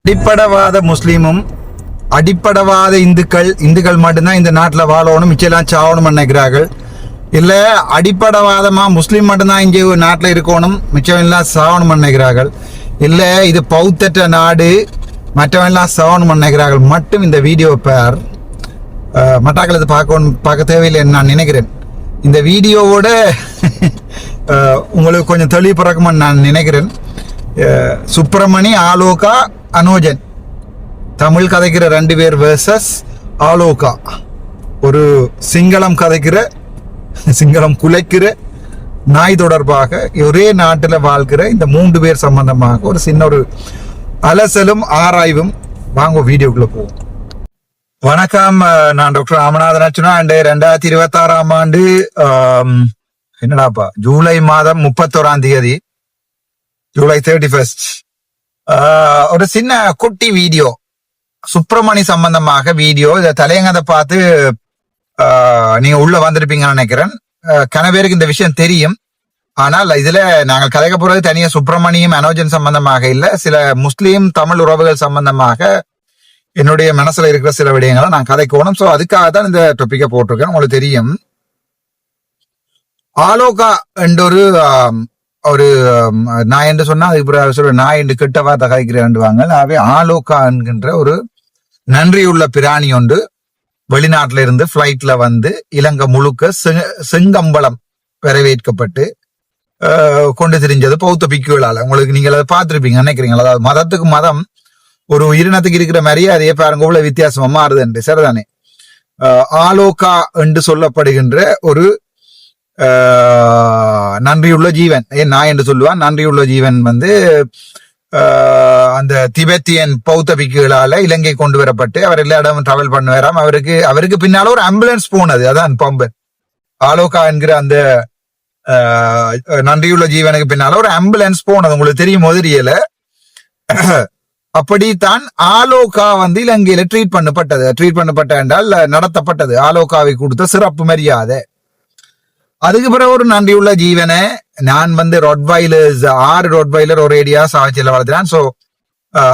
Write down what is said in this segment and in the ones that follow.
அடிப்படவாத முஸ்லீமும் அடிப்படவாத இந்துக்கள் மட்டும்தான் இந்த நாட்டில் வாழணும், மிச்செல்லாம் சாவணும் நினைக்கிறார்கள். இல்லை அடிப்படவாதமா முஸ்லீம் மட்டும்தான் இங்கே நாட்டில் இருக்கணும், மிச்சம் எல்லாம் சாவணும் நினைக்கிறார்கள். இல்லை இது பௌத்தற்ற நாடு, மற்றவெல்லாம் சாவணும் நினைக்கிறார்கள். மட்டும் இந்த வீடியோ பேர் மட்டாக்கள் இது பார்க்க தேவையில்லைன்னு நான் நினைக்கிறேன். இந்த வீடியோவோட உங்களுக்கு கொஞ்சம் தெளிவு பிறக்குமான்னு நான் நினைக்கிறேன். சுப்பிரமணி, ஆலோகா, அனோஜன் தமிழ் கதைக்கிற 2 பேர் வேர்சஸ் ஆலோகா, ஒரு சிங்களம் கதைக்கிற, சிங்களம் குலைக்கிற நாய் தொடர்பாக ஒரே நாட்டில் வாழ்கிற இந்த 3 பேர் சம்பந்தமாக ஒரு சின்ன ஒரு அலசலும் ஆராய்வும். வாங்க வீடியோக்குள்ள போவோம். வணக்கம், நான் டாக்டர் ராமநாதன் அச்சுனா. 2026ஆம் ஆண்டு என்னடாப்பா ஜூலை மாதம் 31ஆம் தேதி, ஜூலை 31st, ஒரு சின்ன குட்டி வீடியோ சுப்பிரமணி சம்பந்தமாக வீடியோ. இதை தலையங்கத்தை பார்த்து நீங்க உள்ள வந்திருப்பீங்கன்னு நினைக்கிறேன். கன பேருக்கு இந்த விஷயம் தெரியும். ஆனால் இதுல நாங்கள் கதைக்க போறது தனியா சுப்பிரமணியம் அனோஜன் சம்பந்தமாக இல்ல, சில முஸ்லீம் தமிழ் உறவுகள் சம்பந்தமாக என்னுடைய மனசுல இருக்கிற சில விடயங்களை நான் கதைக்கணும். சோ அதுக்காக தான் இந்த டாபிக்கை போட்டிருக்கேன். உங்களுக்கு தெரியும், ஆலோகா என்ற ஒரு நாய் என்று சொன்னா அதுக்கு நாய் என்று கிட்ட வார்த்தை கதைக்கிறேன்டுவாங்க. ஆகவே ஆலோகா என்கின்ற ஒரு நன்றியுள்ள பிராணி ஒன்று வெளிநாட்டில இருந்து பிளைட்ல வந்து இலங்கை முழுக்க செங்கம்பளம் வரவேற்கப்பட்டு கொண்டு திரிஞ்சது பௌத்த பிக்குகளால. உங்களுக்கு நீங்க அதை பார்த்திருப்பீங்க நினைக்கிறீங்களா? அதாவது மதத்துக்கு மதம் ஒரு உயிரினத்துக்கு இருக்கிற மரியாதையை பாருங்க இவ்வளவு வித்தியாசமா மாறுது என்று. சரிதானே? ஆலோகா என்று சொல்லப்படுகின்ற ஒரு நன்றியுள்ள ஜீவன், நான் என்று சொல்லுவான். நன்றியுள்ள ஜீவன் வந்து அந்த திபெத்தியன் பௌத்த பிக்குகளால இலங்கை கொண்டு வரப்பட்டு அவர் எல்லா இடமும் டிராவல் பண்ணுவாராம். அவருக்கு பின்னால ஒரு ஆம்புலன்ஸ் போனது, அதான் பம்பன். ஆலோகா என்கிற அந்த நன்றியுள்ள ஜீவனுக்கு பின்னால ஒரு ஆம்புலன்ஸ் போனது, உங்களுக்கு தெரியும் போது தெரியல. அப்படித்தான் ஆலோகா வந்து இலங்கையில ட்ரீட் பண்ணப்பட்ட என்றால் நடத்தப்பட்டது. ஆலோகாவை கொடுத்த சிறப்பு மரியாதை. அதுக்கு பிறகு ஒரு நன்றியுள்ள ஜீவனை நான் வந்து ரொட்வைலர்ஸ் 6 ரொட்வைலர் ஒரு ஏரியா சாட்சியில வளர்த்தினான். சோ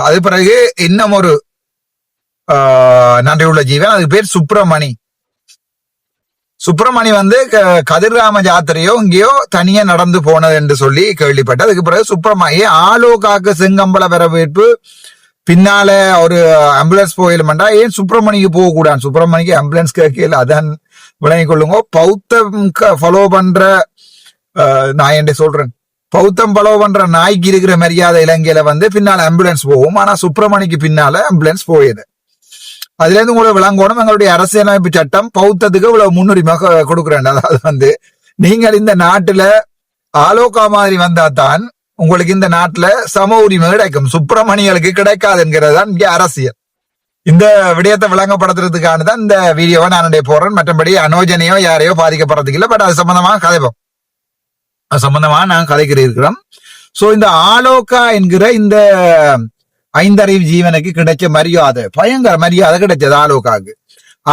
அது பிறகு இன்னும் ஒரு நன்றியுள்ள ஜீவன், அதுக்கு பேர் சுப்பிரமணி. சுப்பிரமணி வந்து கதிர்ராம ஜாத்திரையோ இங்கேயோ தனியா நடந்து போனது என்று சொல்லி கேள்விப்பட்ட. அதுக்கு பிறகு சுப்பிரமணி ஆலோகாக்கு செங்கம்பள வரவேற்பு பின்னால ஒரு ஆம்புலன்ஸ் போயிலுமெண்டா ஏன் சுப்பிரமணிக்கு போக கூடாது? சுப்பிரமணிக்கு ஆம்புலன்ஸ் கேட்கல. அதான் விளங்கி கொள்ளுங்க. பௌத்தம் ஃபாலோ பண்ற நான் என்ன சொல்றேன், பௌத்தம் ஃபாலோ பண்ற நாய்க்கு இருக்கிற மரியாதை இலங்கையில வந்து பின்னால ஆம்புலன்ஸ் போகும். ஆனா சுப்பிரமணிக்கு பின்னால ஆம்புலன்ஸ் போயிடுது. அதுல இருந்து உங்களுக்கு விளங்கணும், எங்களுடைய அரசியலமைப்பு சட்டம் பௌத்தத்துக்கு இவ்வளவு முன்னுரிமை கொடுக்குறேன். அதாவது வந்து நீங்கள் இந்த நாட்டுல ஆலோகா மாதிரி வந்தா தான் உங்களுக்கு இந்த நாட்டுல சம உரிமை கிடைக்கும். சுப்பிரமணியர்களுக்கு கிடைக்காது என்கிறது தான் இங்க அரசியல். இந்த விடயத்தை விளங்கப்படுத்துறதுக்கான தான் இந்த வீடியோவை நான் போடுறேன். மற்றபடி அனோஜனையோ யாரையோ பாதிக்கப்படுறதுக்கு இல்லை. பட் அது சம்பந்தமாக கதைப்போம், அது சம்பந்தமாக நான் கதைக்கிறோம். சோ இந்த ஆலோகா என்கிற இந்த 5 அறிவு ஜீவனுக்கு கிடைச்ச மரியாதை, பயங்கர மரியாதை கிடைச்சது ஆலோகாவுக்கு.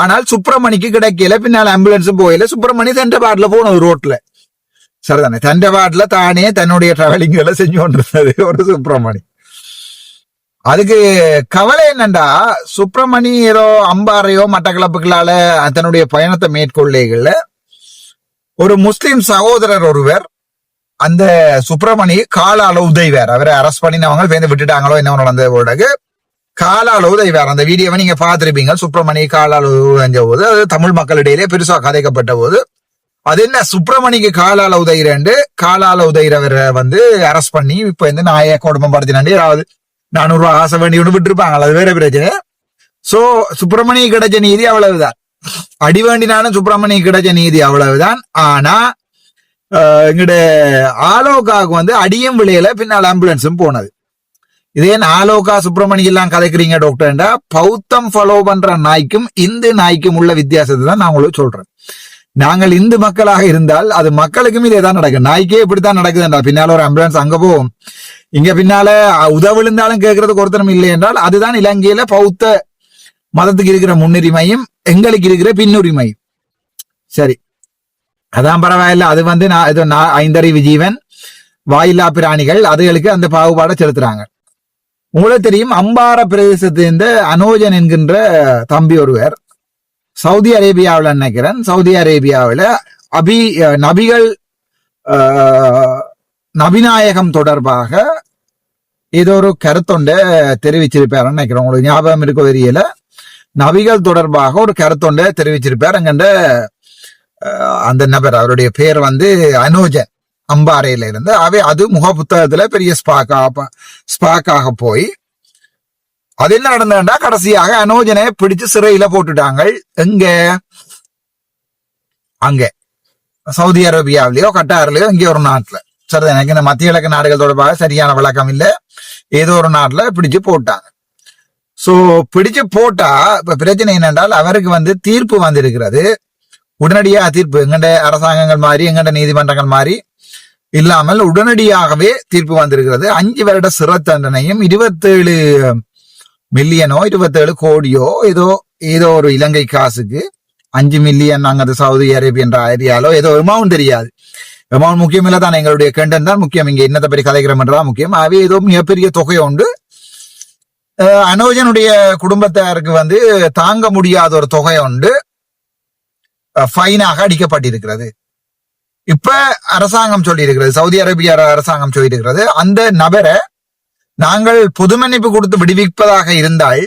ஆனால் சுப்பிரமணிக்கு கிடைக்கல. பின்னால் ஆம்புலன்ஸும் போயில. சுப்பிரமணி தண்டபாட்டுல போனது ரோட்ல. சரிதானே? தண்டபாட்டுல தானே தன்னுடைய டிராவலிங்களை செஞ்சு கொண்டிருந்தது ஒரு சுப்பிரமணி. அதுக்கு கவலை என்னண்டா, சுப்பிரமணி ஏதோ அம்பாறையோ மட்டக்களப்புகளால தன்னுடைய பயணத்தை மேற்கொள்ளைகள்ல ஒரு முஸ்லிம் சகோதரர் ஒருவர் அந்த சுப்பிரமணி காலால உதவிவார். அவரை அரெஸ்ட் பண்ணினவங்க பேருந்து விட்டுட்டாங்களோ என்ன நடந்த போது காலால உதவிவார். அந்த வீடியோவை நீங்க பார்த்திருப்பீங்க. சுப்பிரமணி காலால உதஞ்ச போது அது தமிழ் மக்களிடையிலே பெருசா கதைக்கப்பட்ட போது, அது என்ன சுப்பிரமணிக்கு காலால உதவிரண்டு காலால உதவிறவரை வந்து அரெஸ்ட் பண்ணி இப்ப வந்து நாயை கொடுமைப்படுத்தினாண்டி ஏதாவது 400 ரூபாய் ஆசை வேண்டி ஒன்று விட்டுருப்பாங்க. அது வேற பிரச்சனை. சோ சுப்பிரமணிய கிடைச்ச நீதி அவ்வளவுதான். அடி வேண்டினாலும் சுப்பிரமணிய கிடைச்ச நீதி அவ்வளவுதான். ஆனா எங்கட ஆலோகாவுக்கு வந்து அடியும் விளையல, பின்னால் ஆம்புலன்ஸும் போனது. இதே ஆலோகா சுப்பிரமணியம் எல்லாம் கதைக்கிறீங்க டாக்டர்ண்டா, பௌத்தம் ஃபாலோ பண்ற நாய்க்கும் இந்து நாய்க்கும் உள்ள வித்தியாசத்தை தான் நான் உங்களுக்கு சொல்றேன். நாங்கள் இந்து மக்களாக இருந்தால் அது மக்களுக்கும் இதே தான் நடக்கும். நாய்க்கே இப்படித்தான் நடக்குதுண்டா. பின்னால ஒரு ஆம்புலன்ஸ் அங்க போகும், இங்க பின்னால உதவிழுந்தாலும் கேட்கறதுக்கு ஒருத்தரும் இல்லை என்றால் அதுதான் இலங்கையில பௌத்த மதத்துக்கு இருக்கிற முன்னுரிமையும் எங்களுக்கு இருக்கிற பின்னுரிமையும். சரி, அதான் பரவாயில்ல. அது வந்து 5 அறிவு ஜீவன், வாயில்லா பிராணிகள், அதுகளுக்கு அந்த பாகுபாடை செலுத்துறாங்க. உங்களுக்கு தெரியும் அம்பார பிரதேசத்திலிருந்து அனோஜன் என்கின்ற தம்பி ஒருவர் சவுதி அரேபியாவில் நினைக்கிறேன், சவுதி அரேபியாவில் நபிகள் நபிநாயகம் தொடர்பாக ஏதோ ஒரு கருத்தொண்ட தெரிவிச்சிருப்பார் நினைக்கிறேன். உங்களுக்கு ஞாபகம் இருக்க தெரியல. நபிகள் தொடர்பாக ஒரு கருத்தொண்ட தெரிவிச்சிருப்பார். அங்கண்ட அந்த நபர் அவருடைய பேர் அனோஜன் அம்பாறையில இருந்து. அது முக புத்தகத்துல பெரிய ஸ்பாக்காக போய் அது என்ன நடந்தா கடைசியாக அனோஜனை பிடிச்சு சிறையில போட்டுட்டாங்க. எங்க? அங்க சவுதி அரேபியாவிலயோ கட்டார்லயோ இங்கே ஒரு நாட்டுல. சரி, எனக்கு இந்த மத்திய கிழக்கு நாடுகள் தொடர்பாக சரியான விளக்கம் இல்ல. ஏதோ ஒரு நாட்டுல பிடிச்சு போட்டாங்க. சோ பிடிச்சு போட்டா இப்ப பிரச்சனை என்னென்றால் அவருக்கு தீர்ப்பு வந்திருக்கிறது. உடனடியா தீர்ப்பு எங்கண்ட அரசாங்கங்கள் மாதிரி எங்கண்ட நீதிமன்றங்கள் மாதிரி இல்லாமல் உடனடியாகவே தீர்ப்பு வந்திருக்கிறது. 5 வருட சிறை தண்டனையும் 27 மில்லியனோ 27 கோடியோ ஏதோ ஒரு இலங்கை காசுக்கு 5 மில்லியன் நாங்க சவுதி அரேபியன் ஏரியாலோ ஏதோ அமௌண்ட் தெரியாது. அமௌண்ட் முக்கியம் இல்ல தான், எங்களுடைய கண்டன் தான் முக்கியம். இங்க என்னத்தை பற்றி கதைக்கிறோம்ன்றதான் முக்கியம். அவை ஏதோ மிகப்பெரிய தொகை உண்டு. அனோஜனுடைய குடும்பத்தாருக்கு தாங்க முடியாத ஒரு தொகை உண்டு ஃபைனாக அடிக்கப்பட்டிருக்கிறது. இப்ப அரசாங்கம் சொல்லி இருக்கிறது, சவுதி அரேபியா அரசாங்கம் சொல்லி இருக்கிறது, அந்த நபரை நாங்கள் பொது மன்னிப்பு கொடுத்து விடுவிப்பதாக இருந்தால்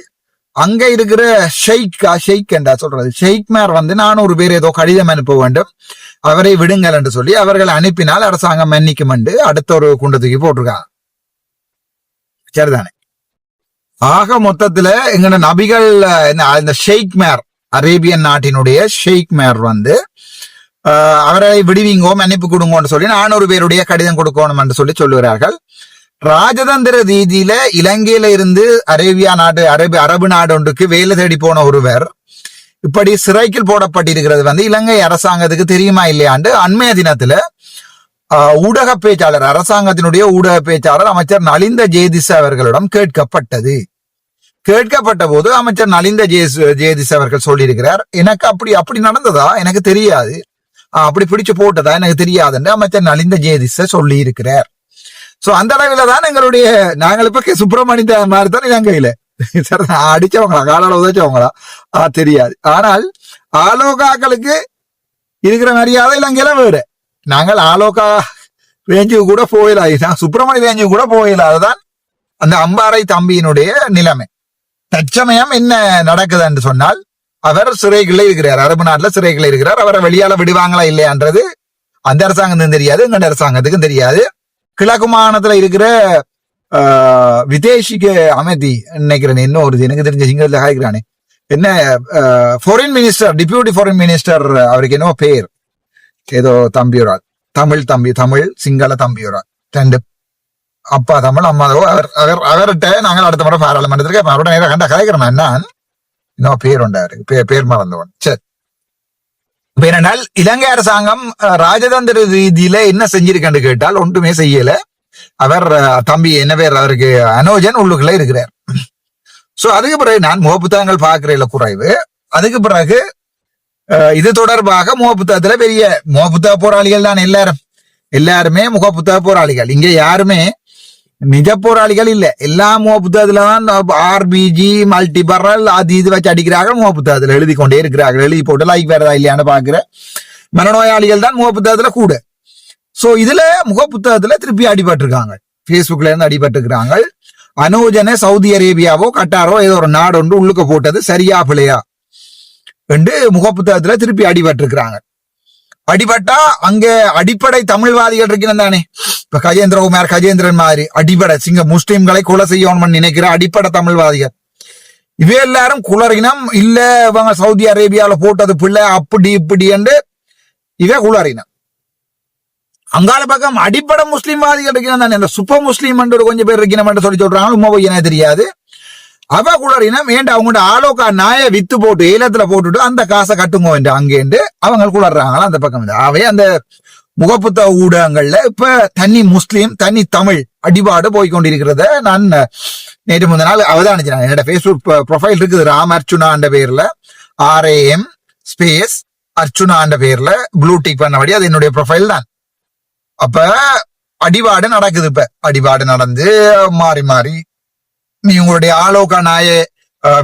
அங்க இருக்கிற ஷெய்க் என்றா சொல்றது ஷெய்க்மார் 400 பேர் ஏதோ கடிதம் அனுப்ப வேண்டும், அவரை விடுங்கள் என்று சொல்லி அவர்கள் அனுப்பினால் அரசாங்கம் மன்னிக்கும் என்று அடுத்த ஒரு குண்டு தூக்கி போட்டிருக்காங்க. சரிதானே? ஆக மொத்தத்துல எங்க நபிகள் இந்த ஷெய்க்மார் அரேபியன் நாட்டினுடைய ஷெய்க்மார் அவரை விடுவீங்கோ மன்னிப்பு கொடுங்கன்னு சொல்லி 400 பேருடைய கடிதம் கொடுக்கணும் என்று சொல்லி சொல்லுகிறார்கள். ராஜதந்திர ரீதியில இலங்கையில இருந்து அரேபியா நாடு அரபு நாடு ஒன்றுக்கு வேலை தேடி போன ஒருவர் இப்படி சிறைக்கில் போடப்பட்டிருக்கிறது இலங்கை அரசாங்கத்துக்கு தெரியுமா இல்லையாண்டு அண்மைய தினத்துல ஊடக பேச்சாளர், அரசாங்கத்தினுடைய ஊடக பேச்சாளர் அமைச்சர் நலிந்த ஜேதிச அவர்களிடம் கேட்கப்பட்ட போது அமைச்சர் நலிந்த ஜேதிச அவர்கள் சொல்லியிருக்கிறார், எனக்கு அப்படி நடந்ததா எனக்கு தெரியாது, அப்படி பிடிச்சு போட்டதா எனக்கு தெரியாது என்று அமைச்சர் நலிந்த ஜேதிச சொல்லி இருக்கிறார். சோ அந்த அளவுல தான் எங்களுடைய நாங்கள் இப்ப சுப்பிரமணிய மாதிரி தான் இலங்கையில அடிச்சவங்களா காலால உதச்சவங்களா தெரியாது. ஆனால் ஆலோகாக்களுக்கு இருக்கிற மரியாதை இலங்கையில வேறு. நாங்கள் ஆலோகா ரேஞ்சுக்கு கூட போயிடலாம், சுப்பிரமணிய ரேஞ்சுக்கு கூட போயிடலாதுதான் அந்த அம்பாறை தம்பியினுடைய நிலைமை. தற்சமயம் என்ன நடக்குது என்று சொன்னால் அவர் சிறைகளில் இருக்கிறார், அரபு நாட்டுல சிறைகளில் இருக்கிறார். அவரை வெளியால விடுவாங்களா இல்லையான்றது அந்த அரசாங்கத்துக்கும் தெரியாது, எங்க அரசாங்கத்துக்கும் தெரியாது. கிழக்கு மாகாணத்துல இருக்கிற விதேசிக அமைதி நினைக்கிறேன், என்ன ஒரு எனக்கு தெரிஞ்ச சிங்களத்துல காய்க்கிறானே என்ன foreign minister, deputy foreign minister, அவருக்கு என்ன பேர், ஏதோ தம்பியோரால், தமிழ் சிங்கள தம்பியோரால், 2 அப்பா தமிழ் அம்மாவோ. அவர்கிட்ட நாங்கள் அடுத்த முறை பாராளுமன்றத்திற்கு அவரோட நேரம் கண்டா கலைக்கிறோம். என்ன பேர் உண்டு அவருக்கு, பேர் மறந்தவன். சரி, ஏனென்றால் இலங்கை அரசாங்கம் ராஜதந்திர ரீதியில என்ன செஞ்சிருக்கேன்னு கேட்டால் ஒன்றுமே செய்யல. அவர் தம்பி என்ன பேர், அவருக்கு அனோஜன் உள்ளுக்குள்ள இருக்கிறார். சோ அதுக்கு பிறகு நான் முகப்புத்தகங்கள் பார்க்கிறேன் குறைவு. அதுக்கு பிறகு இது தொடர்பாக முகப்புத்தகத்துல பெரிய முகப்புத்தக போராளிகள் தான் எல்லாருமே முகப்புத்தக போராளிகள். இங்க யாருமே நிஜ போராளிகள் இல்ல. எல்லா முகப்புத்தகத்துலதான் ஆர்பிஜி மல்டிபரல் அது இது வச்சு அடிக்கிறார்கள். முகப்புத்தகத்துல எழுதி கொண்டே இருக்கிறார்கள். எழுதி போட்டு லைக் வேறதா இல்லையான்னு பாக்குற மனநோயாளிகள் தான் முகப்புத்தகத்துல கூட. சோ இதுல முகப்புத்தகத்துல திருப்பி அடிபட்டிருக்காங்க, பேஸ்புக்ல இருந்து அடிபட்டிருக்கிறாங்க. அனோஜனை சவுதி அரேபியாவோ கட்டாரோ ஏதோ ஒரு நாடு ஒன்று உள்ளுக்க போட்டது சரியா பிள்ளையா என்று முகப்புத்தகத்துல திருப்பி அடிபட்டிருக்கிறாங்க. அடிபட்டா அங்க அடிப்படை தமிழ்வாதிகள் இருக்கிறான் தானே. இப்ப கஜேந்திரன் மாதிரி அடிப்படை முஸ்லிம்களை கொலை செய்யணும்னு நினைக்கிற அடிப்படை தமிழ்வாதிகள் இவ எல்லாரும் குளறினம் இல்ல, இவங்க சவுதி அரேபியாவில போட்டது பிள்ளை அப்படி இப்படி என்று இவ குளறினம். அங்கால பக்கம் அடிப்படை முஸ்லீம்வாதிகள் இருக்கிறான் தானே. இந்த சூப்பர் முஸ்லீம் என்று கொஞ்சம் பேர் இருக்கணும் சொல்லி சொல்றாங்க. உண்மை போய் எனக்கு தெரியாது. அவ குளறினம் ஏண்டா அவங்கள்ட்ட ஆலோகா நாயை வித்து போட்டு ஏலத்துல போட்டுட்டு அந்த காசை கட்டுங்க என்று அங்கேண்டு அவங்க குளறாங்களா அந்த பக்கம். அவை அந்த முகப்புத்தக ஊடகங்கள்ல இப்ப தனி முஸ்லீம் தனி தமிழ் அடிபாடு போய்கொண்டிருக்கிறத நான் நேற்று முந்த நாள் அவதானிச்சேன். என்னோட பேஸ்புக் ப்ரொஃபைல் இருக்குது, ராம் அர்ச்சுனா என்ற பேர்ல, RAM ஸ்பேஸ் அர்ச்சுனா என்ற பேர்ல ப்ளூ டிக் பண்ணபடி அது என்னுடைய ப்ரொஃபைல் தான். அப்ப அடிபாடு நடக்குது. இப்ப அடிபாடு நடந்து மாறி மாறி நீ உங்களுடைய ஆலோகா நாயை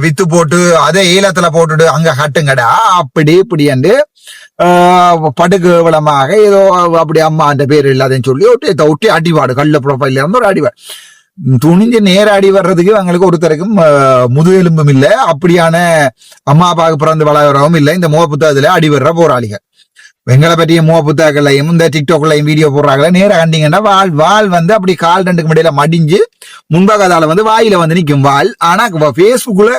வித்து போட்டு அதை ஏலத்துல போட்டுட்டு அங்க கட்டுங்கடா அப்படி இப்படி என்று படுகேவலமாக ஏதோ அப்படி அம்மா அந்த பேர் இல்லாதன்னு சொல்லி ஒட்டி அடிவாடு கள்ள ப்ரொஃபைல்ல இருந்து ஒரு அடிவாடு துணிஞ்சு நேர அடி வர்றதுக்கு அவங்களுக்கு ஒருத்தருக்கும் முதுகெலும்பும் இல்லை. அப்படியான அம்மா அப்பாவுக்கு பிறந்து வளரவும் இல்லை. இந்த முக புத்தகத்துல அடி வர்ற போராளிகள் எங்களை பற்றிய முக புத்தகங்களையும் இந்த டிக்டாக்லையும் வீடியோ போடுறாங்களே நேர கண்டிங்கன்னா வால் வந்து அப்படி கால் ரெண்டுக்கு முடியல மடிஞ்சு முன்பகதால வந்து வாயில வந்து நிற்கும் வால். ஆனா பேஸ்புக்ல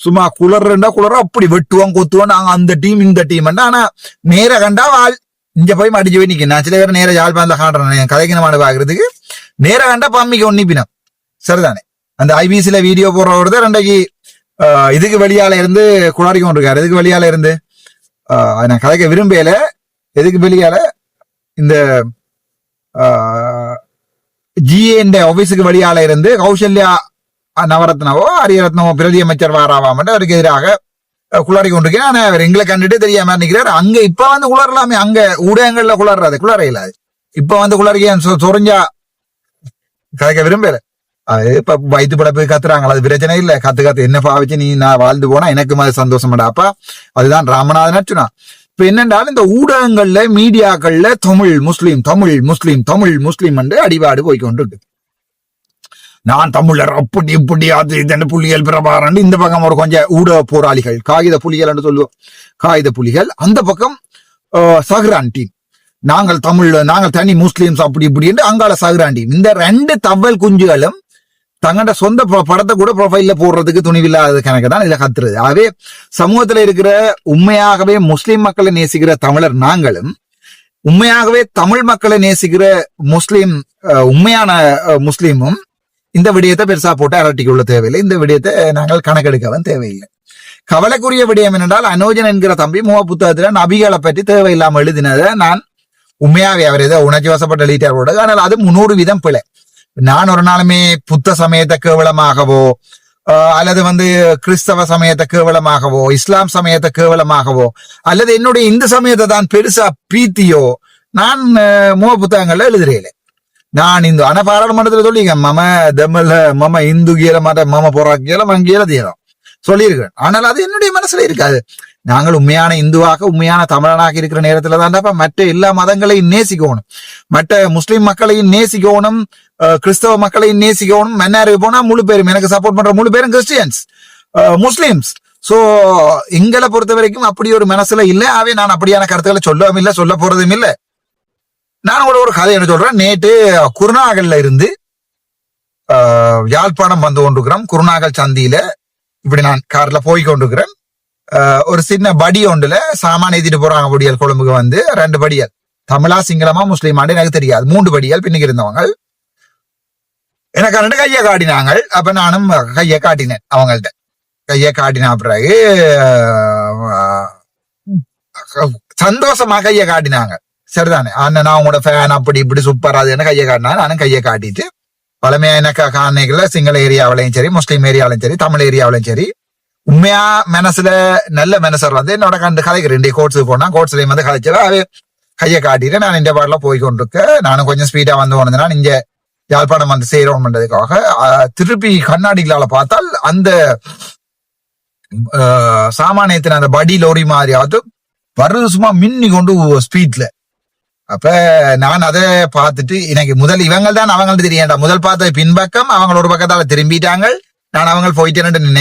சும்மா குளர்றா அப்படி வெட்டுவோம் கொத்துவோம் நாங்க அந்த டீம் இந்த டீம். ஆனா நேர கண்டா வால் இங்க போய் மடிஞ்சு போய் நிக்க. நான் சில பேர் நேர யாழ்ப்பாணத்துல காட்டுறேன் கதைக்கினமான பாக்குறதுக்கு நேர கண்டா பம்மிக்கு ஒன்னிப்பினம் சரிதானே. அந்த ஐபிசில வீடியோ போடுறவர் ரெண்டைக்கு இதுக்கு வெளியால இருந்து குளாரி கொண்டிருக்காரு. இதுக்கு வெளியால இருந்து நான் கதைக்க விரும்பல. எதுக்கு வெளியால இந்த ஜிஏ ஆபீஸுக்கு வெளியால இருந்து கௌசல்யா நவரத்னவோ அரியரத்னவோ பிரதி அமைச்சர் வாராவாம அவருக்கு எதிராக குளறி கொண்டிருக்கேன். ஆனா அவர் எங்களை கண்டுட்டு தெரியாம நிற்கிறார். அங்க இப்ப வந்து குளரலாமே அங்க ஊடகங்கள்ல குளறாது குளற இல்லாது. இப்ப வந்து குளறிய சொரிஞ்சா கதைக்க விரும்பல. அது இப்ப வயிற்று படப்பு கத்துறாங்களா அது பிரச்சனை இல்ல. கத்து என்ன பாவிச்சு நீ நான் வாழ்ந்து போனா எனக்கும் அது சந்தோஷமாடா. அப்ப அதுதான் ராமநாதன் அர்ச்சுனா. இப்ப என்னென்றாலும் இந்த ஊடகங்கள்ல மீடியாக்கள்ல தமிழ் முஸ்லீம் தமிழ் முஸ்லீம் தமிழ் முஸ்லீம் என்று அடிபாடு போய்கொண்டு நான் தமிழர் அப்படி இப்படி அது இதென்று புலிகள் பிரபாரன் இந்த பக்கம் ஒரு கொஞ்சம் ஊடக போராளிகள் காகித புலிகள் என்று சொல்லுவோம். காகித புலிகள் அந்த பக்கம் சஹ்ரான் டீம் நாங்கள் தமிழ் நாங்கள் தனி முஸ்லீம்ஸ் அப்படி இப்படி என்று அங்கால சஹ்ரான் டீம். இந்த ரெண்டு தவல் குஞ்சுகளும் தங்கட சொந்த படத்தை கூட ப்ரொஃபைல்ல போடுறதுக்கு துணிவில்லாத கணக்கு தான் இதுல கத்துறது. ஆகவே சமூகத்துல இருக்கிற உண்மையாகவே முஸ்லிம் மக்களை நேசிக்கிற தமிழர் நாங்களும் உண்மையாகவே தமிழ் மக்களை நேசிக்கிற முஸ்லீம் உண்மையான முஸ்லீமும் இந்த விடயத்தை பெருசா போட்டு அரட்டிக்குள்ள தேவையில்லை. இந்த விடயத்தை நாங்கள் கணக்கெடுக்கவும் தேவையில்லை. கவலைக்குரிய விடயம் என்னென்றால் அனோஜன் என்கிற தம்பி முக புத்தகத்துல நபிகளை பற்றி தேவையில்லாம எழுதினதை நான் உண்மையாவே அவர் ஏதோ உணர்ச்சி வசப்பட்ட எழுதிட்டார் கூட. ஆனால் அது 300% பிழை. நான் ஒரு நாளுமே புத்த சமயத்தை கேவலமாகவோ அல்லது வந்து கிறிஸ்தவ சமயத்தை கேவலமாகவோ இஸ்லாம் சமயத்தை கேவலமாகவோ அல்லது என்னுடைய இந்து சமயத்தை தான் பெருசா பீத்தியோ நான் முக புத்தகங்கள்ல எழுதுறேன். நான் இந்து ஆனா பாராளுமன்றத்துல சொல்லிங்க மம தமிழ்ல மம இந்து கீழ மத மம போராக்கியல மங்கீழ தீரம் சொல்லியிருக்கேன். ஆனால் அது என்னுடைய மனசுல இருக்காது. நாங்கள் உண்மையான இந்துவாக உண்மையான தமிழனாக இருக்கிற நேரத்துல தான்டாப்பா மற்ற எல்லா மதங்களையும் நேசிக்கணும், மற்ற முஸ்லிம் மக்களையும் நேசிக்கணும், கிறிஸ்தவ மக்களையும் நேசிக்கணும். மன்னாருக்கு போனா முழு பேரும் எனக்கு சப்போர்ட் பண்ற முழு பேரும் கிறிஸ்டியன்ஸ் முஸ்லிம்ஸ். சோ எங்களை பொறுத்த வரைக்கும் அப்படி ஒரு மனசுல இல்ல. ஆவே நான் அப்படியான கருத்துக்களை சொல்லவும் இல்லை, சொல்ல போறதும் இல்லை. நான் உங்களோட ஒரு கதை என்ன சொல்றேன். நேற்று குருநாகல்ல இருந்து யாழ்ப்பாணம் வந்து கொண்டிருக்கிறோம். குருநாகல் சந்தியில இப்படி நான் கார்ல போய் கொண்டிருக்கிறேன். ஒரு சின்ன படி ஒன்றுல சாமான ஏத்திட்டு போறாங்க. படியல் கொழும்புக்கு வந்து 2 படியல் தமிழா சிங்களமா முஸ்லீமாண்டு எனக்கு தெரியாது. 3 படியல் பின்னுக்கு இருந்தவங்க எனக்கு 2 கையை காட்டினாங்க. அப்ப நானும் கையை காட்டினேன் அவங்கள்ட்ட. கையை காட்டின பிறகு சந்தோஷமா கையை காட்டினாங்க. சரிதானே அண்ணன் நான் உங்களோட ஃபேன் அப்படி இப்படி சூப்பர் அது என்ன கையை காட்டினா நானும் கையை காட்டிட்டு பழமையா எனக்கு காரணிகள்ல சிங்கள ஏரியாவிலையும் சரி முஸ்லீம் ஏரியாவிலையும் சரி தமிழ் ஏரியாவிலையும் சரி உண்மையா மனசுல நல்ல மனசர் வந்து என்னோட கண்டு கதைக்கிறேன். கோட்ஸுக்கு போனா கோட்ஸ்லயும் வந்து கதைச்சா அது கையை காட்டிட்டு நான் இந்த பாடல போய் கொண்டிருக்க. நானும் கொஞ்சம் ஸ்பீடா வந்து போனது. நான் இங்க யாழ்ப்பாணம் வந்து சேரோன் பண்றதுக்காக திருப்பி கண்ணாடிகளால பார்த்தால் அந்த சாமானியத்தின் அந்த படி லோரி மாதிரியாவது வர்றது சும்மா மின்னி கொண்டு ஸ்பீட்ல. அப்ப நான் அதை பார்த்துட்டு எனக்கு முதல் இவங்கள் தான் அவங்கள்ட்ட தெரியண்டா. முதல் பார்த்த பின்பக்கம் அவங்க ஒரு பக்கத்தால திரும்பிட்டாங்க. நான் அவங்க போயிட்டேன்னு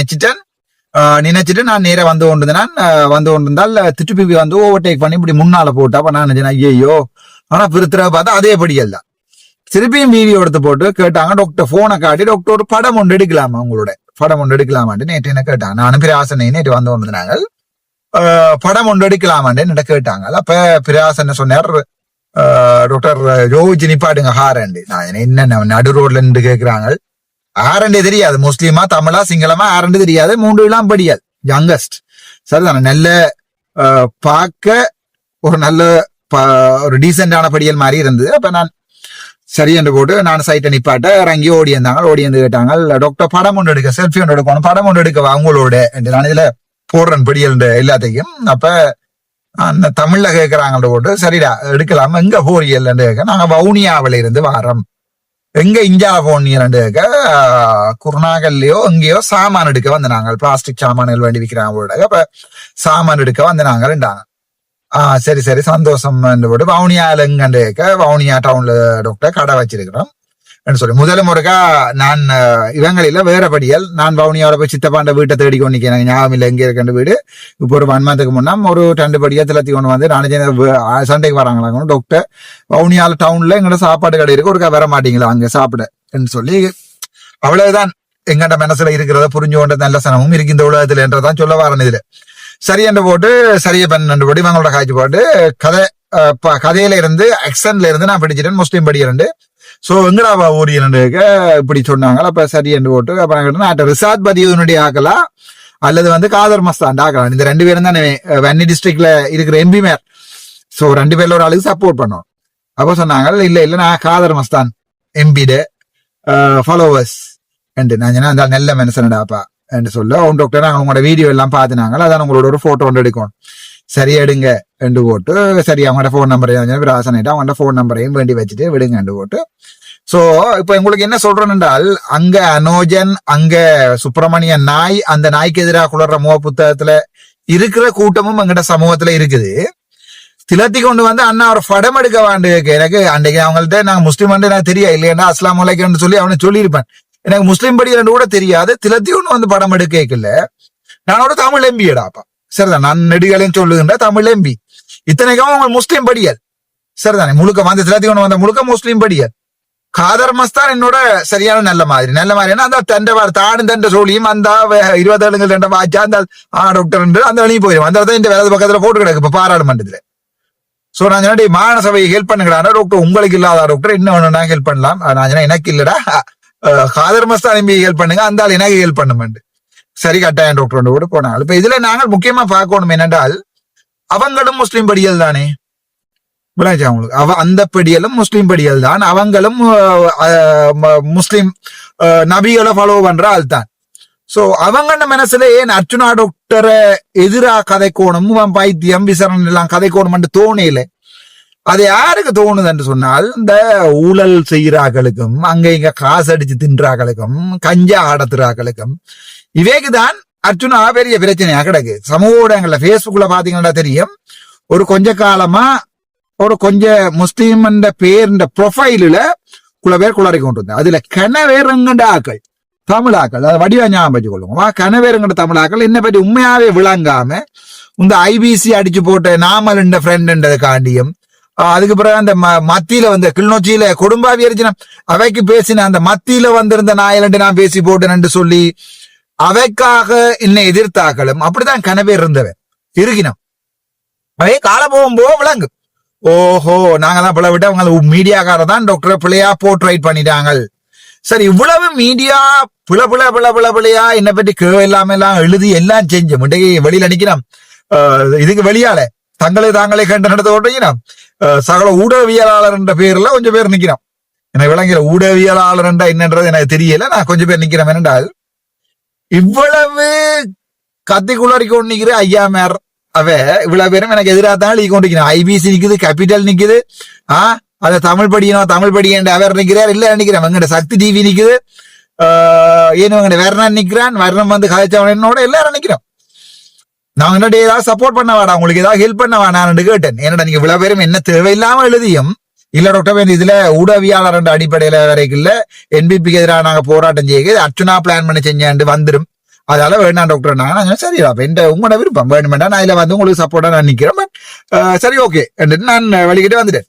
நினைச்சிட்டு நான் நேர வந்து கொண்டிருந்தால் திருப்பி வந்து ஓவர்டேக் பண்ணி இப்படி முன்னால போட்டா. அப்ப நான் நினைச்சேன் ஐயோ. ஆனா பிரித்திர பார்த்தா அதே படியல் தான். திருப்பியும் வீடியோ எடுத்து போட்டு கேட்டாங்க. டாக்டர் போனை காட்டி டாக்டர் ஒரு படம் ஒன்று எடுக்கலாமா உங்களோட படம் ஒன்று எடுக்கலாமான்னு நேற்று என்ன கேட்டாங்க. நானும் பிராசனை நேற்று வந்து கொண்டிருந்தாங்க. படம் ஒன்று எடுக்கலாமான்னு கேட்டாங்க. அப்ப பிராசன் சொன்னார் டாக்டர் யோசிச்சு நிப்பாடுங்க ஹாரண்டு. நான் என்ன நடு ரோட்ல நின்று கேட்கிறாங்க. ஆரண்டே தெரியாது முஸ்லீமா தமிழா சிங்களமா ஆரண்டு தெரியாது. 3 படியாது யங்கஸ்ட். சரிதானே நல்ல பார்க்க ஒரு நல்ல ஒரு டீசென்டான படியல் மாதிரி இருந்தது. அப்ப நான் சரி என்று போட்டு நான் சைட்டை நிப்பாட்ட இறங்கி ஓடி வந்து கேட்டாங்க டாக்டர் படம் ஒன்று எடுக்க செல்ஃபி ஒன்று எடுக்கணும் படம் ஒன்று எடுக்க அவங்களோட நான் இதுல போடுறேன் படியல் எல்லாத்தையும். அப்ப அந்த தமிழ்ல கேட்கறாங்க போட்டு சரிடா எடுக்கலாம் எங்க போறியல் கேட்க நாங்க வவுனியாவில இருந்து வாரம் எங்க இஞ்சால போனீங்க குருநாகல்லையோ எங்கேயோ சாமான் எடுக்க வந்து நாங்கள் பிளாஸ்டிக் சாமான்கள் வேண்டி விற்கிறாங்க. அப்ப சாமான் எடுக்க வந்து நாங்கள்ண்டாங்க. சரி சரி சந்தோஷம் போட்டு வவுனியால எங்கன்னு கேட்க வவுனியா டவுன்ல டாக்டர் கடை வச்சிருக்கிறோம் சொல்லி முதல் முறைக்கா நான் இவங்களில வேறபடியல் நான் வவுனியாவோட போய் சித்தப்பாண்ட வீட்டை தேடி கொண்டு நிற்கிறேன். ஞாபகம் இல்லை எங்க இருக்க வீடு. இப்போ ஒரு 1 மந்த்துக்கு முன்னா ஒரு 2 படியா திலத்தி கொண்டு வந்து நான் சண்டைக்கு வராங்களா டாக்டர் வவுனியால டவுன்ல எங்கட சாப்பாடு கடை இருக்கு ஒருக்கா வர மாட்டீங்களா அங்க சாப்பிட சொல்லி. அவ்வளவுதான் எங்கட மனசுல இருக்கிறத புரிஞ்சு கொண்ட நல்ல சனமும் இருக்கு இந்த உலகத்துல என்றதான் சொல்ல வரணும். இதுல சரி என்று போட்டு சரிய பண்ணு போட்டு இவங்களோட காய்ச்சி போட்டு கதையில இருந்து ஆக்சன்ல இருந்து நான் படிச்சிட்டேன் முஸ்லீம் படி 2. சோ எங்கடா ஊரியனுக்கு இப்படி சொன்னாங்க. அப்ப சரி என்று போட்டு அப்புறம் ரிசாத் பதியுனுடைய ஆக்கலாம் அல்லது வந்து காதர் மஸ்தான் ஆக்கலாம். இந்த 2 பேரும் தானே வன்னி டிஸ்ட்ரிக்ட்ல இருக்கிற எம்பி மேயர். சோ 2 பேர்ல ஒரு ஆளுக்கு சப்போர்ட் பண்ணோம். அப்ப சொன்னாங்க இல்ல நான் காதர் மஸ்தான் எம்பிட ஃபாலோவர்ஸ் என்று நான் அந்த நல்ல மனுஷனடாப்பா என்று சொல்ல அவன் டாக்டர் நாங்கள் உங்களோட வீடியோ எல்லாம் பார்த்துனாங்க. அதான் உங்களோட ஒரு போட்டோ ஒன்று எடுக்கணும். சரி எடுங்க என்று போட்டு சரி அவங்களோட போன் நம்பரையும் விராசனிட்டு அவங்களோட போன் நம்பரையும் வேண்டி வச்சுட்டு விடுங்க என்று போட்டு. சோ இப்ப உங்களுக்கு என்ன சொல்றேன் என்றால் அங்க அனோஜன் அங்க சுப்பிரமணியன் நாய் அந்த நாய்க்கு எதிராக குளர்ற முக புத்தகத்துல இருக்கிற கூட்டமும் எங்கிட்ட சமூகத்துல இருக்குது. திலத்தி கொண்டு வந்து அண்ணா ஒரு படம் எடுக்க வேண்டு எனக்கு அன்றைக்கு அவங்கள்ட்ட நாங்க முஸ்லீம் எனக்கு தெரியா இல்லையா அஸ்லாம் வலைக்கன்னு சொல்லி அவனை சொல்லியிருப்பேன். எனக்கு முஸ்லீம் படி 2 கூட தெரியாது. திலத்தி ஒண்ணு வந்து படம் எடுக்கல. நானோட தமிழ் எம்பியடாப்பா சரிதான் நான் நெடுகளையும் சொல்லுகின்ற தமிழ் எம்பி. இத்தனைக்கும் அவங்க முஸ்லீம் படியல் சரிதானே முழுக்க வந்து திலத்தி ஒண்ணு வந்த முழுக்க முஸ்லீம் படியல். காதர் மஸ்தான் என்னோட சரியான நல்ல மாதிரி அந்த தாடும் தண்ட சோழியும் அந்த 27 2 வாச்சா அந்த டாக்டர் அந்த வழியும் போயிடும். அந்த இந்த வேலை பக்கத்துல போட்டு கிடக்கு இப்ப பாராளுமன்றத்துல. சோ நான் சொன்ன மாகாண சபையை ஹெல்ப் பண்ணுங்கடா டாக்டர் உங்களுக்கு இல்லாத டாக்டர் என்ன வேணும்னா ஹெல்ப் பண்ணலாம். நான் சொன்னேன் எனக்கு இல்லடா காதர் மஸ்தான் எம்பி ஹெல்ப் பண்ணுங்க அந்த ஆள் எனக்கு ஹெல்ப் பண்ணுமெண்டு. சரி கட்டாயம் டாக்டர் கூட போனாங்க. இப்ப இதுல நாங்கள் முக்கியமா பார்க்கணும் என்னென்றால் அவங்களும் முஸ்லீம் படியல் தானே அவங்களுக்கு அந்த படியலும் முஸ்லீம் படியல் தான். அவங்களும் முஸ்லீம் நபிகளை ஃபாலோ பண்ற ஆள் தான். சோ அவங்க மனசுல ஏன் அர்ச்சுனா டாக்டரை எதிரா கதைக்கோணும் பைத்தியம் விசரணம் எல்லாம் கதைக்கோணும் தோணையில அது யாருக்கு தோணுது என்று சொன்னால் இந்த ஊழல் செய்யறாக்களுக்கும் அங்க இங்க காசு அடிச்சு தின்றாக்களுக்கும் கஞ்சா ஆடத்துறாக்களுக்கும் இவைக்குதான் அர்ச்சுனா பெரிய பிரச்சனையா கிடக்கு. சமூக ஊடகங்கள்ல பேஸ்புக்ல பாத்தீங்கன்னா தெரியும் ஒரு கொஞ்ச காலமா ஒரு கொஞ்சம் முஸ்லீம் பேர் ப்ரொஃபைல பேர் குளறி கொண்டு வந்தேன். அதுல கனவேறுங்கண்ட ஆக்கள் தமிழாக்கள் அதை வடிவா ஞாபகம் வச்சு கொள்ளுங்க. கனவேறுங்கண்ட தமிழாக்கள் என்ன பற்றி உண்மையாவே விளங்காம இந்த ஐபிசி அடிச்சு போட்ட நாமல் ஃப்ரெண்ட்ன்றதுக்காண்டியும் அதுக்கு பிறகு அந்த மத்தியில வந்து கிளிநொச்சியில குடும்பாவி அரிச்சினம் அவைக்கு பேசின அந்த மத்தியில வந்திருந்த நாயலண்டு நான் பேசி போட்டேன் சொல்லி அவைக்காக இன்னை எதிர்த்தாக்களும் அப்படித்தான் கனவேர் இருந்தவன் இருக்கினோம். அவை கால போகும்போது விளங்கு ஓஹோ நாங்கதான் பிள்ளை விட்டு அவங்க மீடியாக்கார தான் டாக்டர் பிள்ளையா போர்ட்ரைட் பண்ணிட்டாங்க. சரி இவ்வளவு மீடியா பிள்ளையா என்னை பற்றி இல்லாம எல்லாம் எழுதி எல்லாம் செஞ்சு முட்டையை வெளியில நிக்கிறோம். இதுக்கு வெளியால தாங்களே கண்டு நடத்த ஓட்டிக்கிறோம். சகல ஊடகவியலாளர் என்ற பேர்ல கொஞ்சம் பேர் நிக்கிறோம். எனக்கு விளங்குற ஊடகவியலாளர் என்றா என்னன்றது எனக்கு தெரியல. நான் கொஞ்சம் பேர் நிக்கிறேன். என்றால் இவ்வளவு கத்தி குளறி கொண்டு நிக்கிற ஐயா மேர் அவ இவ்வளவு பேரும் எனக்கு எதிராக தான் எழுதி கொண்டிருக்கிறேன். ஐபிசி நிக்குது கேபிட்டல் நிக்குது அதை தமிழ் படியேன் அவர் நிக்கிறார் இல்ல நிக்கிறேன். எங்கட சக்தி டிவி நிக்குது ஏன்னு வர்ணன் நிக்கிறான் வர்ணம் வந்து கதைச்சவனோட எல்லாரும் நிக்கிறோம். நான் என்னோட ஏதாவது சப்போர்ட் பண்ண வேடா உங்களுக்கு ஏதாவது ஹெல்ப் பண்ண வேணான்னு கேட்டேன். என்னடா நீங்க இவ்வளவு பேரும் என்ன தேவையில்லாம எழுதியும் இல்ல டாக்டர் இதுல ஊடகவியாளர் என்ற அடிப்படையில வரைக்கும் இல்ல என்பிபிக்கு எதிராக நாங்க போராட்டம் செய்ய அர்ச்சுனா பிளான் பண்ணி செஞ்சாண்டு வந்துடும் அதால வேணாம் டாக்டர் நாங்க சரி உங்களோட விருப்பம் வேணுமெண்டா நான் இதுல வந்து உங்களுக்கு சப்போர்ட்டா நான் நிக்கிறேன். பட் சரி ஓகே நான் வழிகிட்டே வந்துட்டேன்.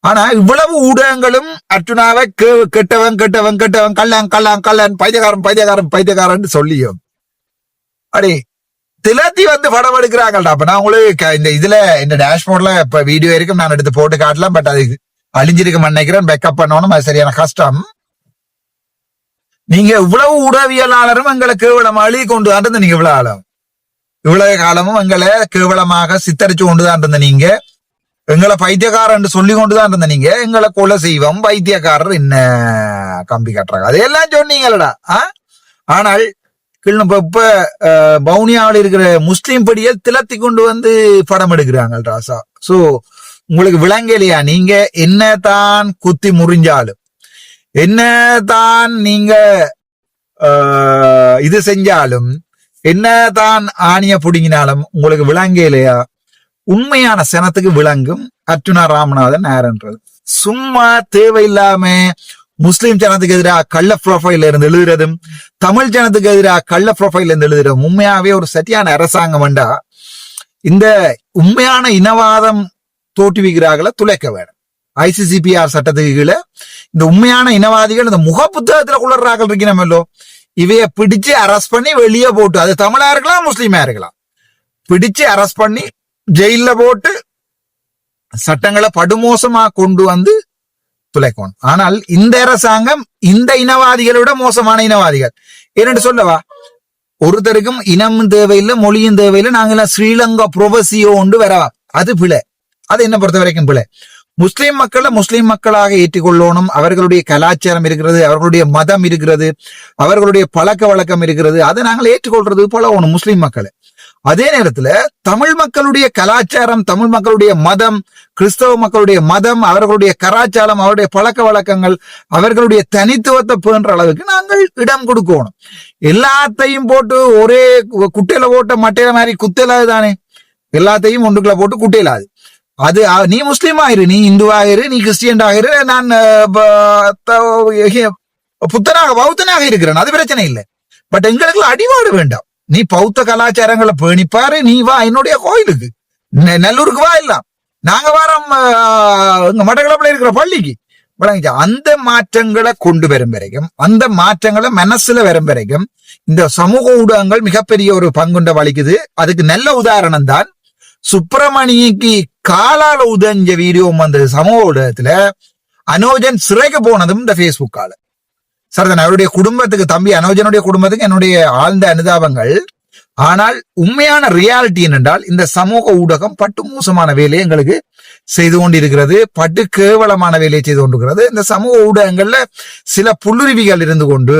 ஆனா இவ்வளவு ஊடகங்களும் அர்ச்சுனாவை கெட்டவன் கல்லான் பைத்தியக்காரன் சொல்லியும் அடே திலத்தி வந்து படம் எடுக்கிறாங்கடா. அப்ப நான் உங்களுக்கு இந்த இதுல இந்த டேஷ்போர்ட்ல இப்ப வீடியோ இருக்கும் நான் எடுத்து போட்டு காட்டலாம். பட் அது அழிஞ்சிருக்க நினைக்கிறேன். பேக்கப் பண்ணணும் அது சரியான கஷ்டம். நீங்க இவ்வளவு உடவியலாளரும் எங்களை கேவலமா அழி கொண்டுதான் இருந்த நீங்க இவ்வளவு காலமும் எங்களை கேவலமாக சித்தரிச்சு கொண்டுதான் இருந்த நீங்க எங்களை பைத்தியக்காரன் சொல்லி கொண்டுதான் இருந்த நீங்க எங்களை கொலை செய்வோம் பைத்தியக்காரர் என்ன கம்பி கட்டுறாங்க அதையெல்லாம் சொன்னீங்களடா. ஆனால் இப்ப பவுனியாவில் இருக்கிற முஸ்லீம் படியை திலத்தி கொண்டு வந்து படம் எடுக்கிறாங்க ராசா. சோ உங்களுக்கு விளங்கலையா நீங்க என்னதான் குத்தி முறிஞ்சாலும் என்னதான் நீங்க இது செஞ்சாலும், என்னதான் ஆணிய புடுங்கினாலும் உங்களுக்கு விளங்கலையா? உண்மையான சனத்துக்கு விளங்கும் அர்ச்சுனா ராமநாதன் யாருன்றது. சும்மா தேவையில்லாம முஸ்லிம் ஜனத்துக்கு எதிராக கள்ள ப்ரொஃபைல் இருந்து எழுதுறதும், தமிழ் ஜனத்துக்கு எதிராக கள்ள ப்ரொஃபைல் இருந்து எழுதுறதும் உண்மையாவே ஒரு சரியான அரசாங்கம் வேண்டா இந்த உண்மையான இனவாதம் தோற்றுவிக்கிறார்கள துளைக்க வேணும். ICCPR சட்டத்துக்கு கீழே இந்த உண்மையான இனவாதிகள் இந்த முக புத்தகத்துல குளர்றாக்கள் இருக்கணுமல்லோ, இவைய பிடிச்சு அரெஸ்ட் பண்ணி வெளியே போட்டு, அது தமிழா இருக்கலாம் முஸ்லீமா இருக்கலாம், பிடிச்சு அரெஸ்ட் பண்ணி ஜெயில போட்டு சட்டங்களை படுமோசமா கொண்டு வந்து துளைக்கணும். ஆனால் இந்த அரசாங்கம் இந்த இனவாதிகளை விட மோசமான இனவாதிகள். ஏன்னு சொல்லவா, ஒருத்தருக்கும் இனமும் தேவையில்லை, மொழியும் தேவையில்லை, நாங்கெல்லாம் ஸ்ரீலங்கா புரொவசியோ ஒன்று வரவா, அது பிழை. அது என்ன பொறுத்த வரைக்கும் பிழை. முஸ்லிம் மக்களை முஸ்லிம் மக்களாக ஏற்றுக்கொள்ளணும். அவர்களுடைய கலாச்சாரம் இருக்கிறது, அவர்களுடைய மதம் இருக்கிறது, அவர்களுடைய பழக்க வழக்கம் இருக்கிறது, அதை நாங்கள் ஏற்றுக்கொள்றது பழகணும் முஸ்லிம் மக்களை. அதே நேரத்துல தமிழ் மக்களுடைய கலாச்சாரம், தமிழ் மக்களுடைய மதம், கிறிஸ்தவ மக்களுடைய மதம், அவர்களுடைய கலாச்சாரம், அவருடைய பழக்க வழக்கங்கள், அவர்களுடைய தனித்துவத்தை பேணுற அளவுக்கு நாங்கள் இடம் கொடுக்கணும். எல்லாத்தையும் போட்டு ஒரே குட்டையில போட்ட மட்டையில மாதிரி குத்தையிலாது தானே, எல்லாத்தையும் ஒன்றுக்குள்ள போட்டு குட்டையிலாது. அது நீ முஸ்லீம் ஆயிரு, நீ இந்து ஆயிரு, நீ கிறிஸ்டியன் ஆயிரு, நான் புத்தனாக பௌத்தனாக இருக்கிறேன், அது பிரச்சனை இல்லை. பட் எங்களுக்கு அடிபாடு வேண்டாம். நீ பௌத்த கலாச்சாரங்களை பேணிப்பாரு, நீ வா என்னுடைய கோயிலுக்கு, நல்லூருக்கு வா, எல்லாம் நாங்க வாரம் மட்டக்களப்பில் இருக்கிற பள்ளிக்கு வழங்கிச்சா. அந்த மாற்றங்களை கொண்டு வரும் வரைக்கும், அந்த மாற்றங்களை மனசுல வரும் வரைக்கும் இந்த சமூக ஊடகங்கள் மிகப்பெரிய ஒரு பங்குண்ட வலிக்குது. அதுக்கு நல்ல உதாரணம் தான் சுப்பிரமணியக்கு காலால உதஞ்ச வீடியோ வந்தது சமூக ஊடகத்துல. அனோஜன் சிறைக்கு போனதும் இந்த பேஸ்புக்கால. சரிதான், அவருடைய குடும்பத்துக்கு, தம்பி அனோஜனுடைய குடும்பத்துக்கு என்னுடைய ஆழ்ந்த அனுதாபங்கள். ஆனால் உண்மையான ரியாலிட்டி என்னென்றால் இந்த சமூக ஊடகம் பட்டு மோசமான வேலையை எங்களுக்கு செய்து கொண்டிருக்கிறது, பட்டு கேவலமான வேலையை செய்து கொண்டிருக்கிறது. இந்த சமூக ஊடகங்கள்ல சில புல்லுருவிகள் இருந்து கொண்டு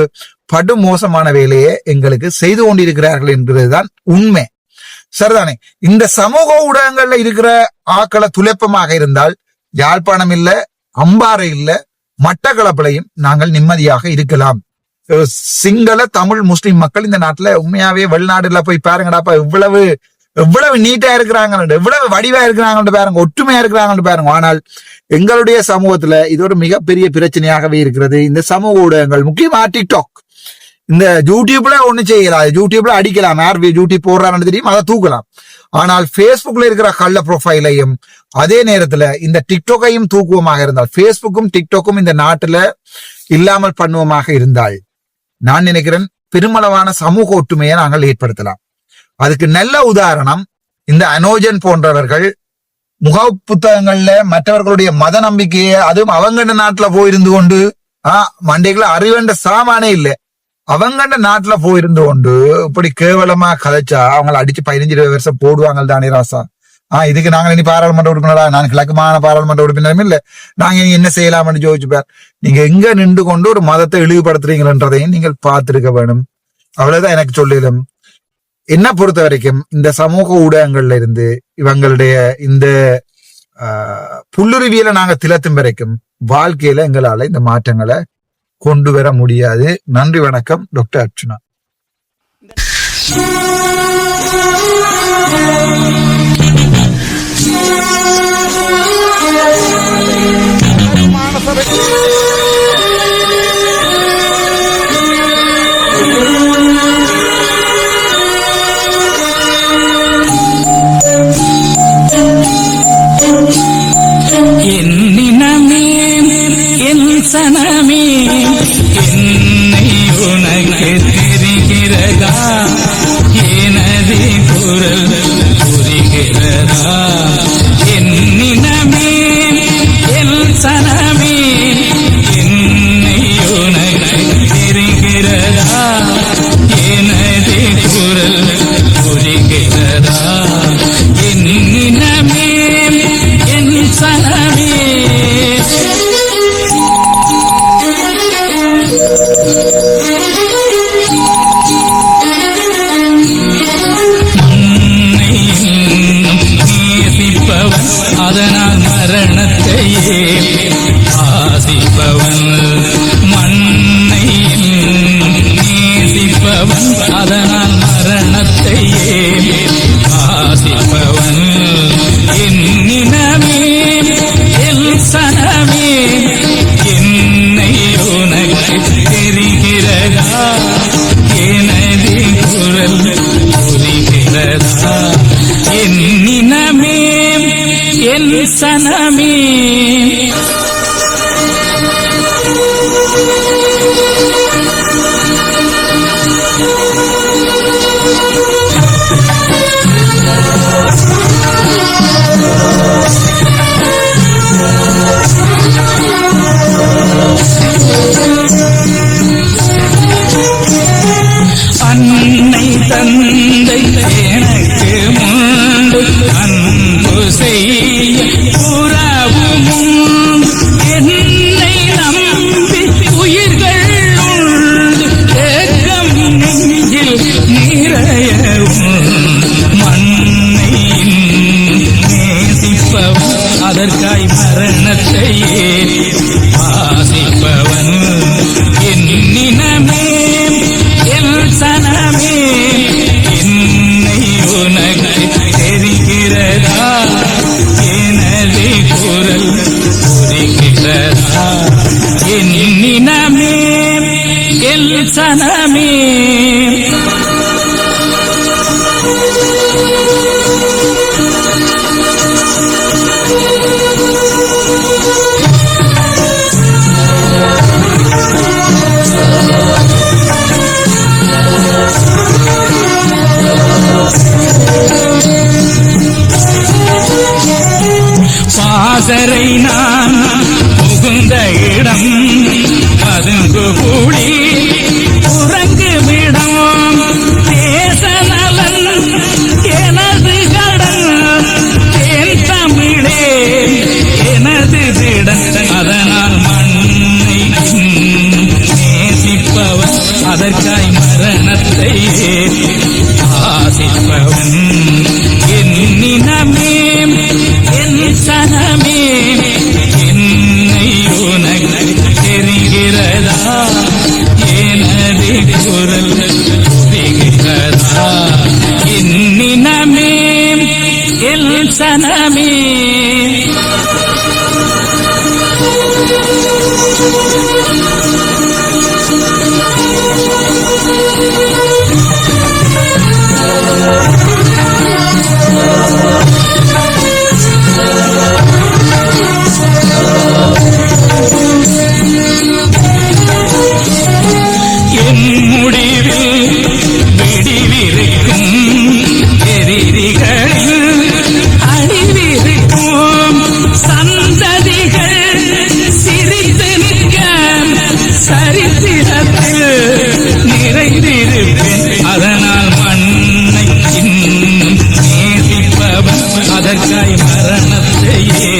படு மோசமான வேலையை எங்களுக்கு செய்து கொண்டிருக்கிறார்கள் என்பதுதான் உண்மை. சரிதானே, இந்த சமூக ஊடகங்கள்ல இருக்கிற ஆக்களை துளைப்பமாக இருந்தால் யாழ்ப்பாணம் இல்ல, அம்பாறை இல்ல, மட்டக்களப்பிலையும் நாங்கள் நிம்மதியாக இருக்கலாம். சிங்கள தமிழ் முஸ்லிம் மக்கள் இந்த நாட்டுல உண்மையாவே வெளிநாடுல போய் பாருங்கடாப்பா, எவ்வளவு நீட்டா இருக்கிறாங்க, எவ்வளவு வடிவா இருக்கிறாங்கன்னு பாருங்க, ஒற்றுமையா இருக்கிறாங்கன்னு பாருங்க. ஆனால் எங்களுடைய சமூகத்துல இது ஒரு மிகப்பெரிய பிரச்சனையாகவே இருக்கிறது. இந்த சமூக ஊடகங்கள், முக்கியமா டிக்டாக், இந்த யூடியூப்ல ஒண்ணு செய்யலாம், யூடியூப்ல அடிக்கலாம், யார் யூடியூப் போடுறான்னு தெரியும், அதை தூக்கலாம். ஆனால் பேஸ்புக்ல இருக்கிற கள்ள ப்ரொஃபைலையும் அதே நேரத்துல இந்த டிக்டாக்கையும் தூக்குவமாக இருந்தால், பேஸ்புக்கும் டிக்டாக்கும் இந்த நாட்டுல இல்லாமல் பண்ணுவமாக இருந்தால், நான் நினைக்கிறேன் பெருமளவான சமூக ஒற்றுமையை நாங்கள் ஏற்படுத்தலாம். அதுக்கு நல்ல உதாரணம் இந்த அனோஜன் போன்றவர்கள் முக புத்தகங்கள்ல மற்றவர்களுடைய மத நம்பிக்கையை, அதுவும் அவங்கண்ட நாட்டுல போயிருந்து கொண்டு மண்டைக்குள்ள அறிவண்ட சாமானே இல்லை, அவங்கண்ட நாட்டுல போயிருந்து கொண்டு இப்படி கேவலமா கதைச்சா அவங்களை அடிச்சு 15-20 வருஷம் போடுவாங்க தானே ராசா. இதுக்கு நாங்க இனி பாராளுமன்ற உறுப்பினரா, நான் கிழக்குமான பாராளுமன்ற உறுப்பினரும் இல்ல, நாங்க இனி என்ன செய்யலாம்னு யோசிச்சுப்பார். நீங்க எங்க நின்று கொண்டு ஒரு மதத்தை இழிவுபடுத்துறீங்களன்றதையும் நீங்கள் பார்த்திருக்க வேணும். அவ்வளவுதான் எனக்கு சொல்லிடும். என்ன பொறுத்த வரைக்கும் இந்த சமூக ஊடகங்கள்ல இருந்து இவங்களுடைய இந்த புல்லுருவியலை நாங்க திலத்தும் வரைக்கும் வாழ்க்கையில எங்களால இந்த மாற்றங்களை கொண்டு வர முடியாது. நன்றி, வணக்கம். டாக்டர் அர்ச்சுனா. என்னினமே என் சனமே என்னை உனக்கு தெரிகிறதா, எனது குரல் புரிகிறதா. என்னினமே என் சனமே என்னை உனக்கு தெரிகிறதா, எனது குரல் புரிகிறதா. என்னினமே என் சனமே அதனால் மரணத்தையே ஆசிப்பவன் இனமே எல் சனமே பாசறை நான் புகுந்த இடம் பதுங்கு கூடி உறங்குமிடம் தேச நலன் எனது கடன் தேன் தமிழே எனது திடன் அதனால் மண்ணை நேசிப்பவன் அதற்காய் மரணத்தை ஆசிப்பவன் என்னினமே என் சனமே என்னை உனக்கு தெரிகிறதா எனது குரல் புரிகிறதா என்னினமே என் சனமே என் முடிவில் விடிவிருக்கும் எதிரிகளில் அழிவிருக்கும் சந்ததிகள் சிரித்து நிற்க சரித்திரத்தில் நிறைந்திருப்பேன் அதனால் மண்ணை இன்னும் நேசிப்பவன் அதற்காய் மரணத்தையே